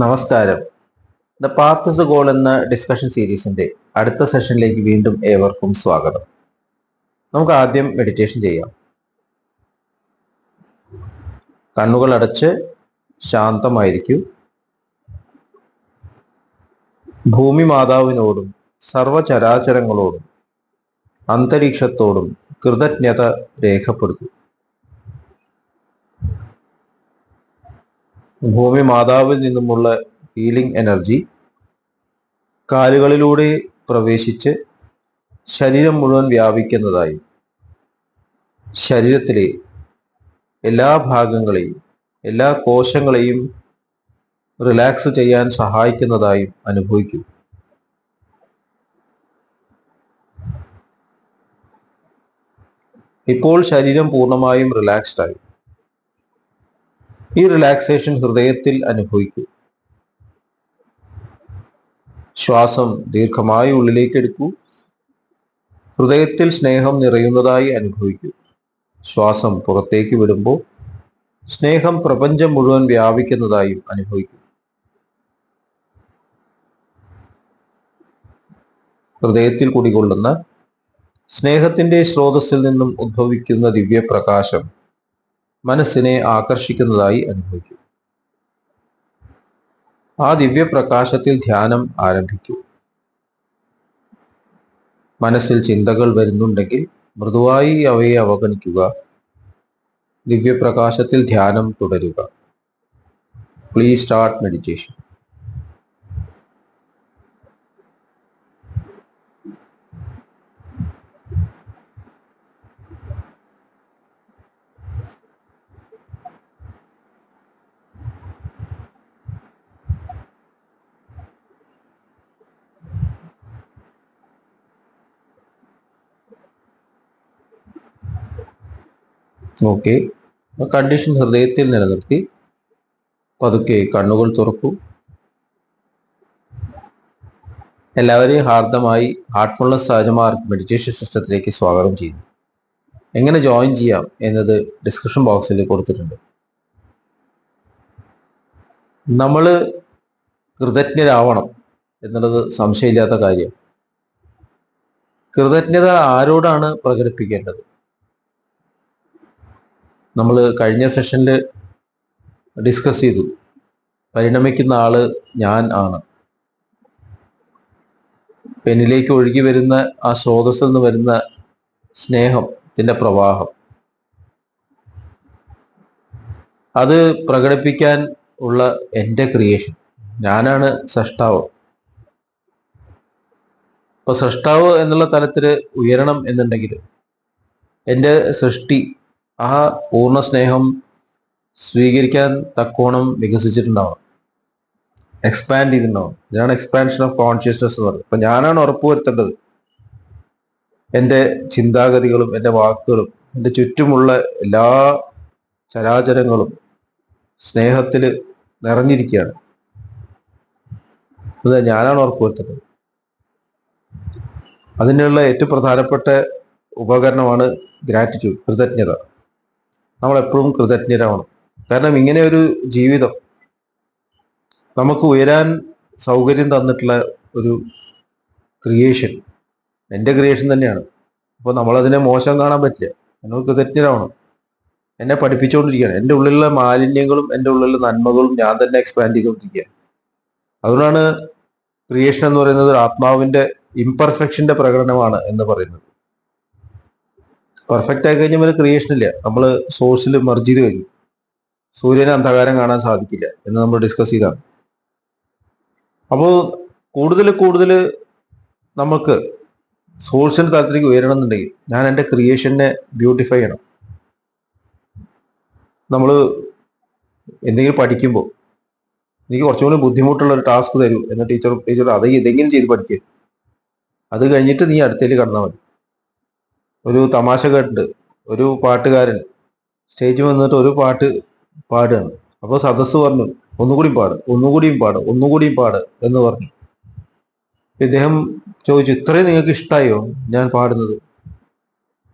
നമസ്കാരം. The path is the goal എന്ന discussion സീരീസിന്റെ അടുത്ത സെഷനിലേക്ക് വീണ്ടും ഏവർക്കും സ്വാഗതം. നമുക്ക് ആദ്യം മെഡിറ്റേഷൻ ചെയ്യാം. കണ്ണുകൾ അടച്ച് ശാന്തമായിരിക്കൂ. ഭൂമി മാതാവിനോടും സർവചരാചരങ്ങളോടും അന്തരീക്ഷത്തോടും കൃതജ്ഞത രേഖപ്പെടുത്തൂ. ഭൂമി മാതാവിൽ നിന്നുമുള്ള ഹീലിംഗ് എനർജി കാലുകളിലൂടെ പ്രവേശിച്ച് ശരീരം മുഴുവൻ വ്യാപിക്കുന്നതായും ശരീരത്തിലെ എല്ലാ ഭാഗങ്ങളെയും എല്ലാ കോശങ്ങളെയും റിലാക്സ് ചെയ്യാൻ സഹായിക്കുന്നതായും അനുഭവിക്കൂ. ഇപ്പോൾ ശരീരം പൂർണ്ണമായും റിലാക്സ്ഡ് ആയി. ഈ റിലാക്സേഷൻ ഹൃദയത്തിൽ അനുഭവിക്കൂ. ശ്വാസം ദീർഘമായി ഉള്ളിലേക്ക് എടുക്കൂ. ഹൃദയത്തിൽ സ്നേഹം നിറയുന്നതായി അനുഭവിക്കൂ. ശ്വാസം പുറത്തേക്ക് വിടുമ്പോൾ സ്നേഹം പ്രപഞ്ചം മുഴുവൻ വ്യാപിക്കുന്നതായും അനുഭവിക്കൂ. ഹൃദയത്തിൽ കുടികൊള്ളുന്ന സ്നേഹത്തിന്റെ സ്രോതസ്സിൽ നിന്നും ഉദ്ഭവിക്കുന്ന ദിവ്യപ്രകാശം മനസ്സിനെ ആകർഷിക്കുന്നതായി അനുഭവിക്കൂ. ആ ദിവ്യപ്രകാശത്തിൽ ധ്യാനം ആരംഭിക്കൂ. മനസ്സിൽ ചിന്തകൾ വരുന്നുണ്ടെങ്കിൽ മൃദുവായി അവയെ അവഗണിക്കുക. ദിവ്യപ്രകാശത്തിൽ ധ്യാനം തുടരുക. Please start meditation. Okay, condition ഹൃദയത്തിൽ നിലനിർത്തി പതുക്കെ കണ്ണുകൾ തുറക്കൂ. എല്ലാവരെയും ഹാർദമായി ഹാർട്ട്ഫുൾനെസ് സഹജമാർഗ് മെഡിറ്റേഷൻ സിസ്റ്റത്തിലേക്ക് സ്വാഗതം ചെയ്യുന്നു. എങ്ങനെ ജോയിൻ ചെയ്യാം എന്നത് ഡിസ്ക്രിപ്ഷൻ ബോക്സിൽ കൊടുത്തിട്ടുണ്ട്. നമ്മൾ കൃതജ്ഞരാവണം എന്നുള്ളത് സംശയമില്ലാത്ത കാര്യം. കൃതജ്ഞത ആരോടാണ് പ്രകടിപ്പിക്കേണ്ടത്? നമ്മൾ കഴിഞ്ഞ സെഷനിൽ ഡിസ്കസ് ചെയ്തു. പരിണമിക്കുന്ന ആള് ഞാൻ ആണ്. എന്നിലേക്ക് ഒഴുകി വരുന്ന ആ സ്രോതസ്സിൽ നിന്ന് വരുന്ന സ്നേഹത്തിന്റെ പ്രവാഹം, അത് പ്രകടിപ്പിക്കാൻ ഉള്ള എൻ്റെ ക്രിയേഷൻ, ഞാനാണ് സൃഷ്ടാവ്. ഇപ്പൊ സൃഷ്ടാവ് എന്നുള്ള തലത്തിൽ ഉയരണം എന്നുണ്ടെങ്കിൽ എൻ്റെ സൃഷ്ടി ആ പൂർണ്ണ സ്നേഹം സ്വീകരിക്കാൻ തക്കോണം വികസിച്ചിട്ടുണ്ടാവണം, എക്സ്പാൻഡ് ചെയ്തിട്ടുണ്ടാവും. ഇതാണ് എക്സ്പാൻഷൻ ഓഫ് കോൺഷ്യസ്നസ് എന്ന് പറയുന്നത്. അപ്പൊ ഞാനാണ് ഉറപ്പുവരുത്തേണ്ടത് എൻ്റെ ചിന്താഗതികളും എൻ്റെ വാക്കുകളും എൻ്റെ ചുറ്റുമുള്ള എല്ലാ ചരാചരങ്ങളും സ്നേഹത്തിൽ നിറഞ്ഞിരിക്കുകയാണ്. അത് ഞാനാണ് ഉറപ്പുവരുത്തേണ്ടത്. അതിനുള്ള ഏറ്റവും പ്രധാനപ്പെട്ട ഉപകരണമാണ് ഗ്രാറ്റിറ്റ്യൂഡ്, കൃതജ്ഞത. നമ്മൾ എപ്പോഴും കൃതജ്ഞരാവണം. കാരണം ഇങ്ങനെ ഒരു ജീവിതം നമുക്ക് ഉയരാൻ സൗകര്യം തന്നിട്ടുള്ള ഒരു ക്രിയേഷൻ എൻ്റെ ക്രിയേഷൻ തന്നെയാണ്. അപ്പോൾ നമ്മളതിനെ മോശം കാണാൻ പറ്റില്ല. നമ്മൾ കൃതജ്ഞരാവണം. എന്നെ പഠിപ്പിച്ചുകൊണ്ടിരിക്കുകയാണ്. എൻ്റെ ഉള്ളിലുള്ള മാലിന്യങ്ങളും എൻ്റെ ഉള്ളിലുള്ള നന്മകളും ഞാൻ തന്നെ എക്സ്പാൻഡ് ചെയ്തുകൊണ്ടിരിക്കുകയാണ്. അതുകൊണ്ടാണ് ക്രിയേഷൻ എന്ന് പറയുന്നത് ഒരു ആത്മാവിന്റെ ഇംപെർഫെക്ഷന്റെ പ്രകടനമാണ് എന്ന് പറയുന്നത്. പെർഫെക്റ്റ് ആയി കഴിഞ്ഞാൽ ക്രിയേഷൻ ഇല്ല. നമ്മൾ സോഴ്സിൽ മെർജ് ചെയ്ത് കഴിഞ്ഞു. സൂര്യന് അന്ധകാരം കാണാൻ സാധിക്കില്ല എന്ന് നമ്മൾ ഡിസ്കസ് ചെയ്താണ്. അപ്പോൾ കൂടുതൽ നമുക്ക് സോഴ്സിന്റെ തലത്തിലേക്ക് ഉയരണം എന്നുണ്ടെങ്കിൽ ഞാൻ എൻ്റെ ക്രിയേഷനെ ബ്യൂട്ടിഫൈ ചെയ്യണം. നമ്മൾ എന്തെങ്കിലും പഠിക്കുമ്പോൾ എനിക്ക് കുറച്ചുകൂടി ബുദ്ധിമുട്ടുള്ള ഒരു ടാസ്ക് തരൂ എന്ന ടീച്ചർ അത് ഇതെങ്കിലും ചെയ്ത് പഠിക്കുക. അത് കഴിഞ്ഞിട്ട് നീ അടുത്തേക്ക് കടന്നാൽ മതി. ഒരു തമാശ കേട്ടിട്ട് ഒരു പാട്ടുകാരൻ സ്റ്റേജിൽ വന്നിട്ട് ഒരു പാട്ട് പാടുകയാണ്. അപ്പോൾ സദസ്സ് പറഞ്ഞു, ഒന്നുകൂടിയും പാട് എന്ന് പറഞ്ഞു. ഇദ്ദേഹം ചോദിച്ചു, ഇത്രയും നിങ്ങൾക്ക് ഇഷ്ടമായോ ഞാൻ പാടുന്നത്?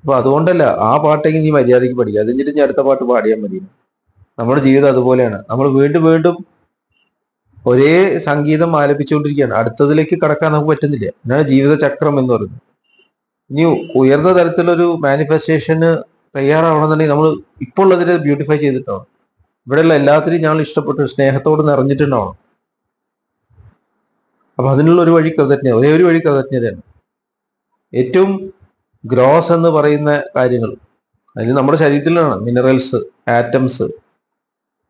അപ്പൊ അതുകൊണ്ടല്ല, ആ പാട്ടെങ്കിൽ നീ മര്യാദയ്ക്ക് പഠിക്കുക, അത് കഴിഞ്ഞിട്ട് ഞാൻ അടുത്ത പാട്ട് പാടിയാൽ മതി. നമ്മുടെ ജീവിതം അതുപോലെയാണ്. നമ്മൾ വീണ്ടും വീണ്ടും ഒരേ സംഗീതം ആലപിച്ചുകൊണ്ടിരിക്കുകയാണ്, അടുത്തതിലേക്ക് കടക്കാൻ നമുക്ക് പറ്റുന്നില്ല. എന്നാണ് ജീവിത ചക്രം എന്ന് പറയുന്നത്. ഇനി ഉയർന്ന തരത്തിലൊരു മാനിഫെസ്റ്റേഷന് തയ്യാറാവണമെന്നുണ്ടെങ്കിൽ നമ്മൾ ഇപ്പോൾ ഉള്ളതിനെ ബ്യൂട്ടിഫൈ ചെയ്തിട്ടാണ്. ഇവിടെയുള്ള എല്ലാത്തിനെയും ഞങ്ങൾ ഇഷ്ടപ്പെട്ട് സ്നേഹത്തോട് നിറഞ്ഞിട്ടുണ്ടാവണം. അപ്പൊ അതിനുള്ള ഒരു വഴി കൃതജ്ഞത, ഒരേ ഒരു വഴി കൃതജ്ഞതയാണ്. ഏറ്റവും ഗ്രോസ് എന്ന് പറയുന്ന കാര്യങ്ങൾ അതിന് നമ്മുടെ ശരീരത്തിലാണ്. മിനറൽസ്, ആറ്റംസ്,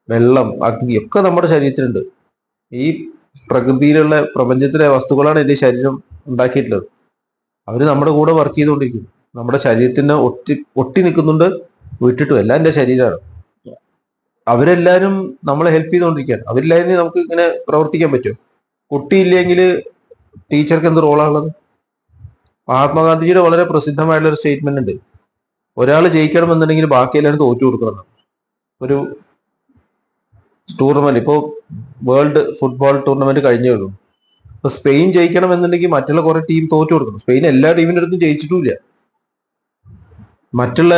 വെള്ളം, അഗ്നി ഒക്കെ നമ്മുടെ ശരീരത്തിലുണ്ട്. ഈ പ്രകൃതിയിലുള്ള പ്രപഞ്ചത്തിലെ വസ്തുക്കളാണ് എൻ്റെ ശരീരം ഉണ്ടാക്കിയിട്ടുള്ളത്. അവർ നമ്മുടെ കൂടെ വർക്ക് ചെയ്തുകൊണ്ടിരിക്കുന്നു. നമ്മുടെ ശരീരത്തിന് ഒട്ടി നിൽക്കുന്നുണ്ട്, വിട്ടിട്ടും എല്ലാം എൻ്റെ ശരീരമാണ്. അവരെല്ലാവരും നമ്മളെ ഹെൽപ്പ് ചെയ്തുകൊണ്ടിരിക്കുകയാണ്. അവരില്ലായിരുന്നു നമുക്ക് ഇങ്ങനെ പ്രവർത്തിക്കാൻ പറ്റും. കുട്ടിയില്ലെങ്കിൽ ടീച്ചർക്ക് എന്ത് റോളാണുള്ളത്? മഹാത്മാഗാന്ധിജിയുടെ വളരെ പ്രസിദ്ധമായിട്ടുള്ള ഒരു സ്റ്റേറ്റ്മെന്റ് ഉണ്ട്. ഒരാൾ ജയിക്കണമെന്നുണ്ടെങ്കിൽ ബാക്കി എല്ലാവരും തോറ്റു കൊടുക്കണം. ഒരു ടൂർണമെന്റ്, ഇപ്പോൾ വേൾഡ് ഫുട്ബോൾ ടൂർണമെന്റ് കഴിഞ്ഞേ ഉള്ളൂ. ഇപ്പൊ സ്പെയിൻ ജയിക്കണം എന്നുണ്ടെങ്കിൽ മറ്റുള്ള കുറെ ടീം തോറ്റു കൊടുക്കണം. സ്പെയിൻ എല്ലാ ടീമിന്റെ അടുത്തും ജയിച്ചിട്ടുമില്ല. മറ്റുള്ള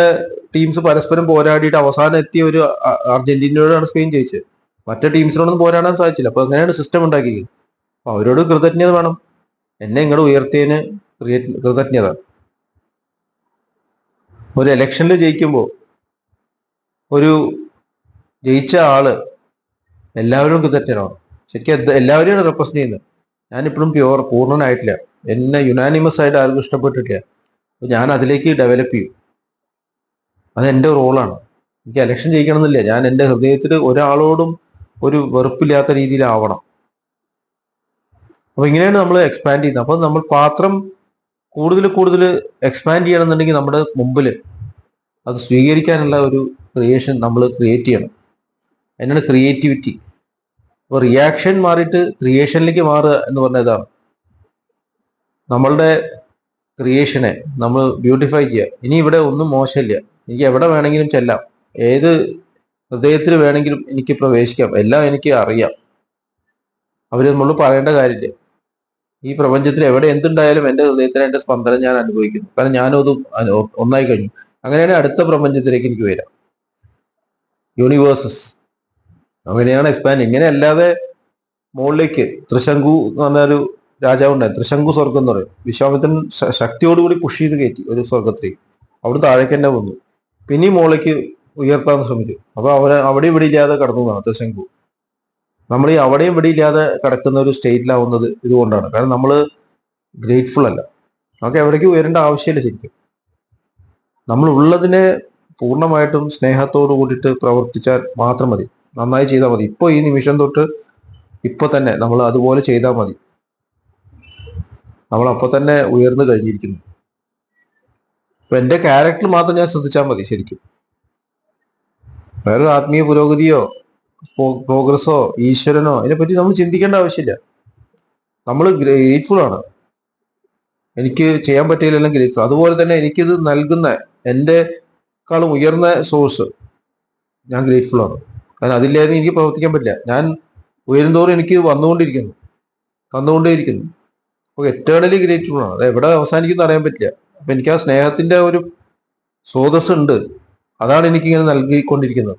ടീംസ് പരസ്പരം പോരാടിയിട്ട് അവസാനം എത്തിയ ഒരു അർജന്റീനയോടാണ് സ്പെയിൻ ജയിച്ചത്. മറ്റേ ടീംസിനോടൊന്നും പോരാടാൻ സാധിച്ചില്ല. അപ്പൊ അങ്ങനെയാണ് സിസ്റ്റം ഉണ്ടാക്കിയത്. അപ്പൊ അവരോട് കൃതജ്ഞത വേണം. എന്നെ ഇങ്ങോട്ട് ഉയർത്തിയതിന് കൃതജ്ഞത. ഒരു ഇലക്ഷനിൽ ജയിക്കുമ്പോൾ ഒരു ജയിച്ച ആള് എല്ലാവരും കൃതജ്ഞരാണ്. ശരിക്കും എല്ലാവരെയാണ് റെപ്രസെന്റ് ചെയ്യുന്നത്. ഞാനിപ്പോഴും പൂർണ്ണനായിട്ടില്ല. എന്നെ യുനാനിമസ് ആയിട്ട് ആർക്കും ഇഷ്ടപ്പെട്ടിട്ടില്ല. ഞാൻ അതിലേക്ക് ഡെവലപ്പ് ചെയ്യും. അത് എൻ്റെ റോളാണ്. എനിക്ക് ഇലക്ഷൻ ജയിക്കണം എന്നില്ല. ഞാൻ എൻ്റെ ഹൃദയത്തിൽ ഒരാളോടും ഒരു വെറുപ്പില്ലാത്ത രീതിയിലാവണം. അപ്പൊ ഇങ്ങനെയാണ് നമ്മൾ എക്സ്പാൻഡ് ചെയ്യുന്നത്. അപ്പൊ നമ്മൾ പാത്രം കൂടുതൽ കൂടുതൽ എക്സ്പാൻഡ് ചെയ്യണമെന്നുണ്ടെങ്കിൽ നമ്മുടെ മുമ്പിൽ അത് സ്വീകരിക്കാനുള്ള ഒരു ക്രിയേഷൻ നമ്മൾ ക്രിയേറ്റ് ചെയ്യണം. അതിനാണ് ക്രിയേറ്റിവിറ്റി. അപ്പൊ റിയാക്ഷൻ മാറിയിട്ട് ക്രിയേഷനിലേക്ക് മാറുക എന്ന് പറഞ്ഞതാണ്. നമ്മളുടെ ക്രിയേഷനെ നമ്മൾ ബ്യൂട്ടിഫൈ ചെയ്യുക. ഇനി ഇവിടെ ഒന്നും മോശമില്ല. എനിക്ക് എവിടെ വേണമെങ്കിലും ചെല്ലാം, ഏത് ഹൃദയത്തിൽ വേണമെങ്കിലും എനിക്ക് പ്രവേശിക്കാം, എല്ലാം എനിക്ക് അറിയാം. അവർ നമ്മൾ പറയേണ്ട കാര്യമില്ല. ഈ പ്രപഞ്ചത്തിൽ എവിടെ എന്തുണ്ടായാലും എൻ്റെ ഹൃദയത്തിന് എൻ്റെ സ്പന്ദനം ഞാൻ അനുഭവിക്കുന്നു. കാരണം ഞാനതും ഒന്നായി കഴിഞ്ഞു. അങ്ങനെയാണ് അടുത്ത പ്രപഞ്ചത്തിലേക്ക് എനിക്ക് വരാം. യൂണിവേഴ്സസ് അങ്ങനെയാണ് എക്സ്പാൻഡ്. ഇങ്ങനെ അല്ലാതെ മുകളിലേക്ക് ത്രിശങ്കു എന്ന് പറഞ്ഞൊരു രാജാവുണ്ടായി. ത്രിശങ്കു സ്വർഗം എന്ന് പറയും. വിശ്വാമിത്രൻ ശക്തിയോടുകൂടി പുഷ് ചെയ്ത് കയറ്റി ഒരു സ്വർഗത്തിലേക്ക്. അവിടെ താഴേക്ക് തന്നെ വന്നു. പിന്നെയും മുകളിലേക്ക് ഉയർത്താൻ ശ്രമിച്ചു. അപ്പൊ അവിടെ ഇവിടെ ഇല്ലാതെ കടന്നു എന്നാണ് ത്രിശങ്കു. നമ്മൾ ഈ അവിടെയും ഇവിടെ ഇല്ലാതെ കിടക്കുന്ന ഒരു സ്റ്റേറ്റിലാവുന്നത് ഇതുകൊണ്ടാണ്. കാരണം നമ്മൾ ഗ്രേറ്റ്ഫുൾ അല്ല. നമുക്ക് എവിടേക്ക് ഉയരേണ്ട ആവശ്യമില്ല. ശരിക്കും നമ്മൾ ഉള്ളതിനെ പൂർണ്ണമായിട്ടും സ്നേഹത്തോടു കൂടിയിട്ട് പ്രവർത്തിച്ചാൽ മാത്രം മതി. നന്നായി ചെയ്താൽ മതി. ഇപ്പൊ ഈ നിമിഷം തൊട്ട് ഇപ്പൊ തന്നെ നമ്മൾ അതുപോലെ ചെയ്താൽ മതി. നമ്മൾ അപ്പൊ തന്നെ ഉയർന്നു കഴിഞ്ഞിരിക്കുന്നു. അപ്പൊ എന്റെ ക്യാരക്ടർ മാത്രം ഞാൻ ശ്രദ്ധിച്ചാൽ മതി. ശരിക്കും വേറൊരു ആത്മീയ പുരോഗതിയോ പ്രോഗ്രസ്സോ ഈശ്വരനോ അതിനെപ്പറ്റി നമ്മൾ ചിന്തിക്കേണ്ട ആവശ്യമില്ല. നമ്മൾ ഗ്രേറ്റ്ഫുൾ ആണ്. എനിക്ക് ചെയ്യാൻ പറ്റിയില്ലെങ്കിലും ഗ്രേറ്റ്ഫുൾ. അതുപോലെ തന്നെ എനിക്കിത് നൽകുന്ന എൻ്റെക്കാളും ഉയർന്ന സോഴ്സ് ഞാൻ ഗ്രേറ്റ്ഫുൾ ആണ്. കാരണം അതില്ലാതെ എനിക്ക് പ്രവർത്തിക്കാൻ പറ്റില്ല. ഞാൻ ഉയരുന്തോറും എനിക്ക് തന്നുകൊണ്ടേയിരിക്കുന്നു. അപ്പോൾ എറ്റേണലി ഗ്രേറ്റ്ഫുൾ ആണ്. അത് എവിടെ അവസാനിക്കുന്ന അറിയാൻ പറ്റില്ല. അപ്പൊ എനിക്ക് ആ സ്നേഹത്തിന്റെ ഒരു സ്രോതസ് ഉണ്ട്. അതാണ് എനിക്കിങ്ങനെ നൽകിക്കൊണ്ടിരിക്കുന്നത്.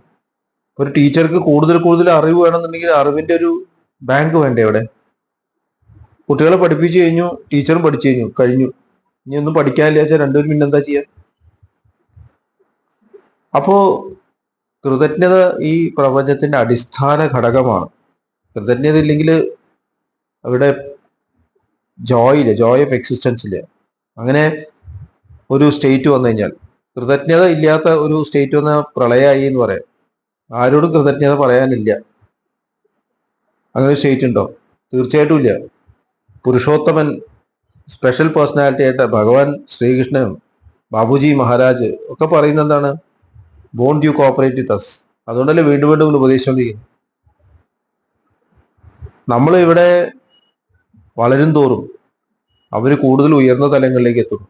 ഒരു ടീച്ചർക്ക് കൂടുതൽ കൂടുതൽ അറിവ് വേണമെന്നുണ്ടെങ്കിൽ അറിവിന്റെ ഒരു ബാങ്ക് വേണ്ടേ അവിടെ? കുട്ടികളെ പഠിപ്പിച്ചു കഴിഞ്ഞു, ടീച്ചറും പഠിച്ചു കഴിഞ്ഞു. ഇനി ഒന്നും പഠിക്കാനില്ല വെച്ചാൽ രണ്ടുപേരും പിന്നെ എന്താ ചെയ്യാ? അപ്പോ കൃതജ്ഞത ഈ പ്രപഞ്ചത്തിന്റെ അടിസ്ഥാന ഘടകമാണ്. കൃതജ്ഞത ഇല്ലെങ്കിൽ അവിടെ ജോയ് ഓഫ് എക്സിസ്റ്റൻസ് ഇല്ല. അങ്ങനെ ഒരു സ്റ്റേറ്റ് വന്നു കഴിഞ്ഞാൽ, കൃതജ്ഞത ഇല്ലാത്ത ഒരു സ്റ്റേറ്റ് വന്ന പ്രളയമായി എന്ന് പറയാം. ആരോടും കൃതജ്ഞത പറയാനില്ല. അങ്ങനെ ഒരു സ്റ്റേറ്റ് ഉണ്ടോ? തീർച്ചയായിട്ടും ഇല്ല. പുരുഷോത്തമൻ സ്പെഷ്യൽ പേഴ്സണാലിറ്റി ആയിട്ട് ഭഗവാൻ ശ്രീകൃഷ്ണൻ, ബാബുജി മഹാരാജ് ഒക്കെ പറയുന്ന എന്താണ്? Won't you cooperate with us. അതുകൊണ്ടല്ലേ വീണ്ടും വീണ്ടും ഉപദേശിച്ചുകൊണ്ടിരിക്കുന്നു. നമ്മൾ ഇവിടെ വളരും തോറും അവർ കൂടുതൽ ഉയർന്ന തലങ്ങളിലേക്ക് എത്തുന്നു.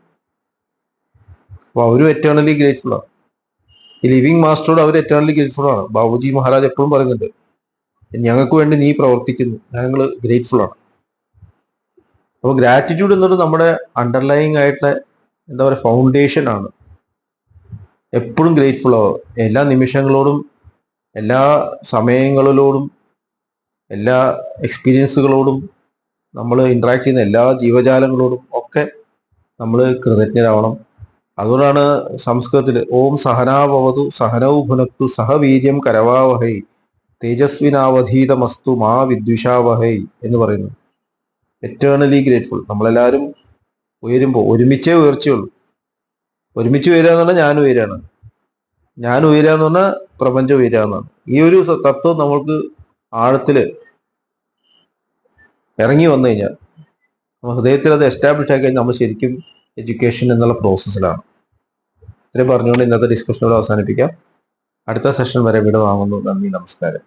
അപ്പൊ അവരും എറ്റേണലി ഗ്രേറ്റ്ഫുൾ ആണ്. ഈ ലിവിങ് മാസ്റ്ററോട് അവർ എറ്റേണലി ഗ്രേറ്റ്ഫുൾ ആണ്. ബാബുജി മഹാരാജ് എപ്പോഴും പറയുന്നുണ്ട്, ഞങ്ങൾക്ക് വേണ്ടി നീ പ്രവർത്തിക്കുന്നു, ഞങ്ങൾ ഗ്രേറ്റ്ഫുൾ ആണ്. അപ്പോൾ ഗ്രാറ്റിറ്റ്യൂഡ് എന്നത് നമ്മുടെ അണ്ടർലൈങ് ആയിട്ടുള്ള എന്താ പറയുക ഫൗണ്ടേഷൻ ആണ്. എപ്പോഴും ഗ്രേറ്റ്ഫുൾ ആവുക. എല്ലാ നിമിഷങ്ങളോടും എല്ലാ സമയങ്ങളിലോടും എല്ലാ എക്സ്പീരിയൻസുകളോടും നമ്മൾ ഇന്ററാക്ട് ചെയ്യുന്ന എല്ലാ ജീവജാലങ്ങളോടും ഒക്കെ നമ്മൾ കൃതജ്ഞരാവണം. അതുകൊണ്ടാണ് സംസ്കൃതത്തിൽ ഓം സഹനാഭവതു സഹനൗ ഭുനക്തു സഹ വീര്യം കരവാവഹൈ തേജസ്വിനാവധീതമസ്തു മാ വിദ്വിഷാവഹൈ എന്ന് പറയുന്നു. Eternally grateful. നമ്മളെല്ലാവരും ഉയരുമ്പോൾ ഒരുമിച്ചേ ഉയർച്ചയുള്ളൂ. ഒരുമിച്ച് ഉയരുക എന്ന് പറഞ്ഞാൽ ഞാൻ ഉയരാണ്, ഞാൻ ഉയരുക എന്ന് പറഞ്ഞാൽ പ്രപഞ്ചം ഉയരുക എന്നാണ്. ഈ ഒരു തത്വം നമ്മൾക്ക് ആഴത്തില് ഇറങ്ങി വന്നു കഴിഞ്ഞാൽ, നമ്മൾ ഹൃദയത്തിൽ അത് എസ്റ്റാബ്ലിഷ് ആക്കി കഴിഞ്ഞാൽ നമ്മൾ ശരിക്കും എഡ്യൂക്കേഷൻ എന്നുള്ള പ്രോസസ്സിലാണ്. ഇത്രയും പറഞ്ഞുകൊണ്ട് ഇന്നത്തെ ഡിസ്കഷനോട് അവസാനിപ്പിക്കാം. അടുത്ത സെഷൻ വരെ വീണ്ടും വാങ്ങുന്നു. നന്ദി, നമസ്കാരം.